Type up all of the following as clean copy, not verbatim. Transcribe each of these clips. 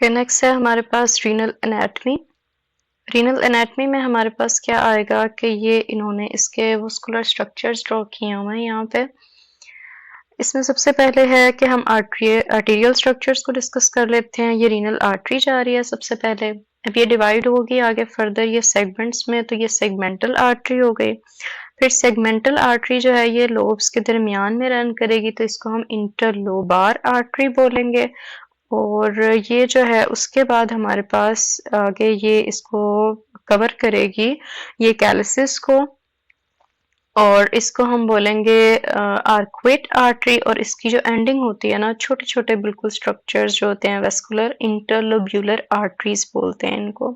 फिर नेक्स्ट है हमारे पास रीनल एनाटमी। रीनल एनाटमी में हमारे पास क्या आएगा कि ये इन्होंने इसके वस्कुलर स्ट्रक्चर्स ड्रॉ किए हुए हैं यहाँ पे। इसमें सबसे पहले है कि हम आर्टीरियल स्ट्रक्चर्स को डिस्कस कर लेते हैं। ये रीनल आर्टरी जा रही है सबसे पहले। अब ये डिवाइड होगी आगे फर्दर ये सेगमेंट्स में, तो ये सेगमेंटल आर्टरी हो गई। फिर सेगमेंटल आर्टरी जो है ये लोब्स के दरमियान में रन करेगी, तो इसको हम इंटरलोबार आर्टरी बोलेंगे। और ये जो है उसके बाद हमारे पास आगे ये इसको कवर करेगी ये कैलिसिस को, और इसको हम बोलेंगे आर्क्वेट आर्टरी। और इसकी जो एंडिंग होती है ना, छोटे छोटे बिल्कुल स्ट्रक्चर्स जो होते हैं वेस्कुलर इंटरलोब्यूलर आर्टरीज बोलते हैं इनको।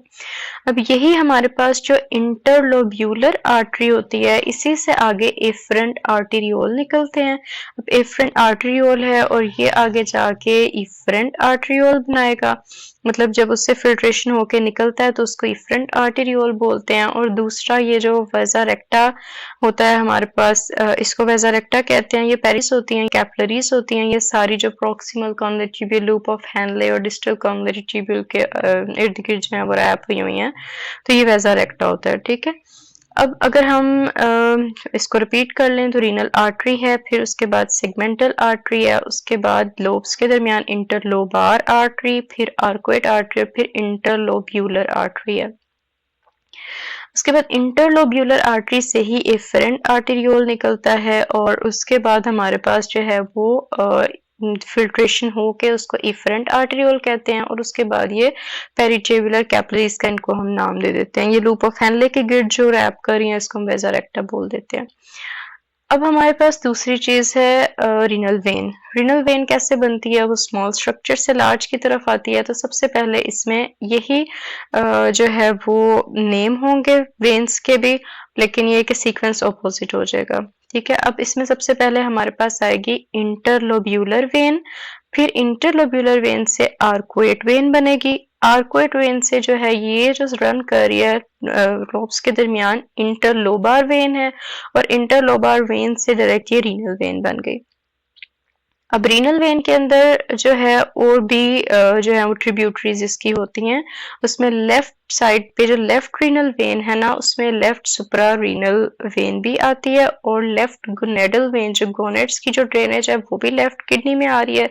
अब यही हमारे पास जो इंटरलोब्यूलर आर्टरी होती है, इसी से आगे एफरेंट आर्टेरियोल निकलते हैं। अब एफरेंट आर्टेरियोल है और ये आगे जाके इफरेंट आर्टेरियोल बनाएगा। मतलब जब उससे फिल्ट्रेशन होके निकलता है तो उसको इफरेंट आर्टेरियोल बोलते हैं। और दूसरा ये जो वेजा रेक्टा होता है हमारे पास, इसको वेजा रेक्टा कहते हैं। ये पेरिस होती हैं, कैपिलरीज होती हैं, ये सारी जो proximal corner tubule loop of Henle और डिस्टल कॉर्नर ट्यूब्यूल के इर्द गिर्द जो है वो रैप हुई हुई हैं, तो ये वेजा रेक्टा होता है। ठीक है, अब अगर हम इसको रिपीट कर लें तो रीनल आर्टरी है, फिर उसके बाद सेगमेंटल आर्टरी है, उसके बाद लोब्स के दरमियान इंटरलोबार आर्टरी, फिर आर्क्वेट आर्टरी, फिर इंटरलोब्यूलर आर्टरी है। उसके बाद इंटरलोब्यूलर आर्टरी से ही एफरेंट आर्टेरियोल निकलता है, और उसके बाद हमारे पास जो है वो फिल्ट्रेशन हो के उसको इफरेंट आर्टेरियोल कहते हैं। और उसके बाद ये पेरिट्यूबुलर कैपिलरीज का इनको हम नाम दे देते हैं। ये लूप ऑफ हैनले के गिर्द जो रैप कर रही है इसको हम वेजा रेक्टा बोल देते हैं। अब हमारे पास दूसरी चीज है रीनल वेन। रीनल वेन कैसे बनती है? वो स्मॉल स्ट्रक्चर से लार्ज की तरफ आती है। तो सबसे पहले इसमें यही जो है वो नेम होंगे वेन्स के भी, लेकिन ये कि सीक्वेंस ऑपोजिट हो जाएगा। ठीक है, अब इसमें सबसे पहले हमारे पास आएगी इंटरलोब्यूलर वेन, फिर इंटरलोब्यूलर वेन से आर्क्वेट वेन बनेगी। आर्क्वेट वेन से जो है ये जो रन कर रही है लोब्स के दरमियान इंटरलोबार वेन है, और इंटरलोबार वेन से डायरेक्ट ये रीनल वेन बन गई। अब रीनल वेन के अंदर जो है और भी जो है वो ट्रिब्यूटरीज इसकी होती हैं। उसमें लेफ्ट साइड पे जो लेफ्ट रीनल वेन है ना, उसमें लेफ्ट सुप्रा रीनल वेन भी आती है, और लेफ्ट गोनेडल वेन जो गोनेड्स की जो ड्रेनेज है वो भी लेफ्ट किडनी में आ रही है,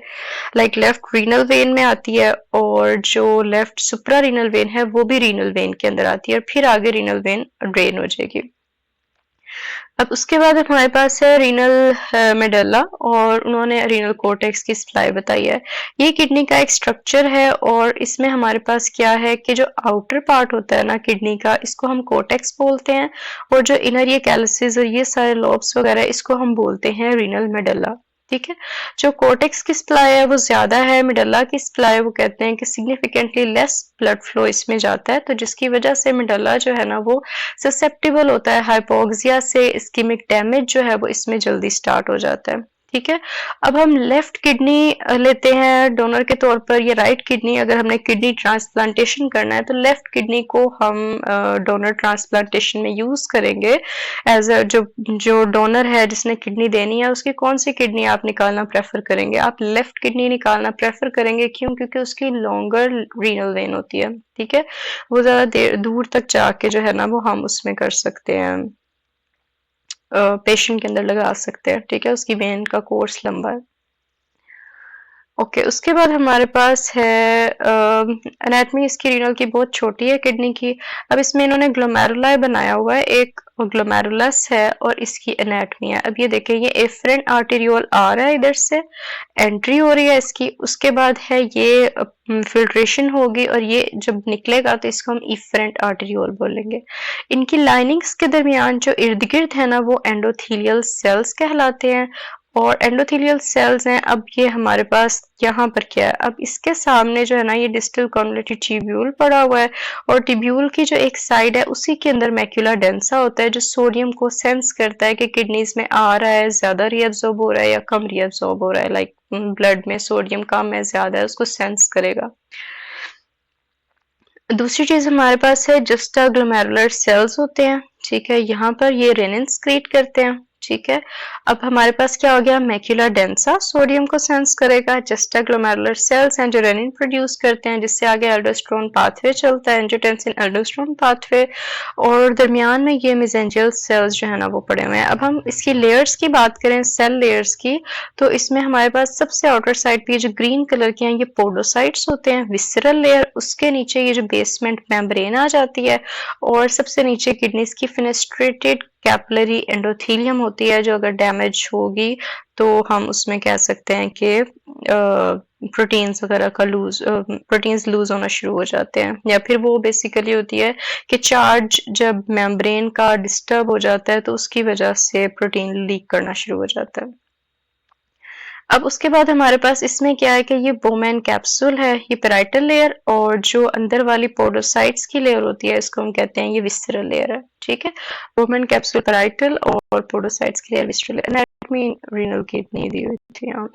लाइक लेफ्ट रीनल वेन में आती है। और जो लेफ्ट सुप्रा रीनल वेन है वो भी रीनल वेन के अंदर आती है, और फिर आगे रीनल वेन ड्रेन हो जाएगी। अब उसके बाद हमारे पास है रीनल मेडल्ला, और उन्होंने रीनल कोर्टेक्स की सप्लाई बताई है। ये किडनी का एक स्ट्रक्चर है, और इसमें हमारे पास क्या है कि जो आउटर पार्ट होता है ना किडनी का, इसको हम कोर्टेक्स बोलते हैं, और जो इनर ये कैलिसेस और ये सारे लोब्स वगैरह इसको हम बोलते हैं रीनल मेडल्ला। ठीक है, जो कोर्टेक्स की सप्लाई है वो ज्यादा है, मेडल्ला की सप्लाई वो कहते हैं कि सिग्निफिकेंटली लेस ब्लड फ्लो इसमें जाता है, तो जिसकी वजह से मेडल्ला जो है ना वो ससेप्टेबल होता है हाइपोक्सिया से। इस्कीमिक डैमेज जो है वो इसमें जल्दी स्टार्ट हो जाता है। ठीक है, अब हम लेफ्ट किडनी लेते हैं डोनर के तौर पर, या राइट किडनी। अगर हमने किडनी ट्रांसप्लांटेशन करना है तो लेफ्ट किडनी को हम डोनर ट्रांसप्लांटेशन में यूज करेंगे एज अ जो डोनर है जिसने किडनी देनी है उसकी कौन सी किडनी आप निकालना प्रेफर करेंगे? आप लेफ्ट किडनी निकालना प्रेफर करेंगे। क्यों? क्योंकि उसकी लॉन्गर रीनल वेन होती है। ठीक है, वो ज्यादा देर दूर तक जाके जो है ना वो हम उसमें कर सकते हैं, पेशेंट के अंदर लगा सकते हैं। ठीक है, उसकी वेन का कोर्स लंबा है। ओके, उसके बाद हमारे पास है एनाटमी इसकी रीनल की बहुत छोटी है किडनी की। अब इसमें इन्होंने ग्लोमेरुलाई बनाया हुआ है, एक ग्लोमेरुलस है, और इसकी एनाटमी है। अब ये देखें, ये एफरेंट आर्टेरियोल आ रहा है, इधर से एंट्री हो रही है इसकी। उसके बाद है ये फिल्ट्रेशन होगी, और ये जब निकलेगा तो इसको हम इफरेंट आर्टेरियोल बोलेंगे। इनकी लाइनिंग्स के दरमियान जो इर्द गिर्द है ना वो एंडोथीलियल सेल्स कहलाते हैं, और एंडोथेलियल सेल्स हैं। अब ये हमारे पास यहाँ पर क्या है? अब इसके सामने जो है ना ये डिस्टल कॉन्वोल्यूटेड ट्यूब्यूल पड़ा हुआ है, और ट्यूब्यूल की जो एक साइड है उसी के अंदर मैक्यूला डेंसा होता है, जो सोडियम को सेंस करता है कि किडनीज में आ रहा है, ज्यादा रीअब्सॉर्ब हो रहा है या कम रीअब्सॉर्ब हो रहा है, लाइक ब्लड में सोडियम कम है ज्यादा है, उसको सेंस करेगा। दूसरी चीज हमारे पास है जस्टा ग्लोमेरुलर सेल्स होते हैं। ठीक है, यहाँ पर ये रेनिन क्रिएट करते हैं। ठीक है। अब हमारे पास क्या हो गया, मैक्यूला डेंसा सोडियम को सेंस करेगा, जस्टा ग्लोमेरुलर सेल्स हैं जो रेनिन प्रोड्यूस करते हैं, जिससे आगे एल्डोस्टेरोन पाथवे चलता है, एंजियोटेंसिन एल्डोस्टेरोन पाथवे, और दरमियान में ये मेसेंजियल सेल्स जो है ना वो पड़े हुए हैं। अब हम इसकी लेयर्स की बात करें, सेल लेयर्स की, तो इसमें हमारे पास सबसे आउटर साइड पे जो ग्रीन कलर के हैं ये पोडोसाइट्स होते हैं, विसरल लेयर, उसके नीचे ये जो बेसमेंट मेम्ब्रेन आ जाती है, और सबसे नीचे किडनीज की फिनेस्ट्रेटेड कैपिलरी एंडोथेलियम होती है, जो अगर डैमेज होगी तो हम उसमें कह सकते हैं कि प्रोटीन्स वगैरह का प्रोटीन्स लूज होना शुरू हो जाते हैं, या फिर वो बेसिकली होती है कि चार्ज जब मेम्ब्रेन का डिस्टर्ब हो जाता है तो उसकी वजह से प्रोटीन लीक करना शुरू हो जाता है। अब उसके बाद हमारे पास इसमें क्या है कि ये बोमेन कैप्सूल है, ये पेराइटल लेयर, और जो अंदर वाली पोडोसाइट्स की लेयर होती है इसको हम कहते हैं ये विसरल लेयर है, ठीक है। बोमेन कैप्सूल पेराइटल और पोडोसाइट्स की लेयर विसरल। एनाटॉमी रीनल की इतनी दी हुई थी यहाँ।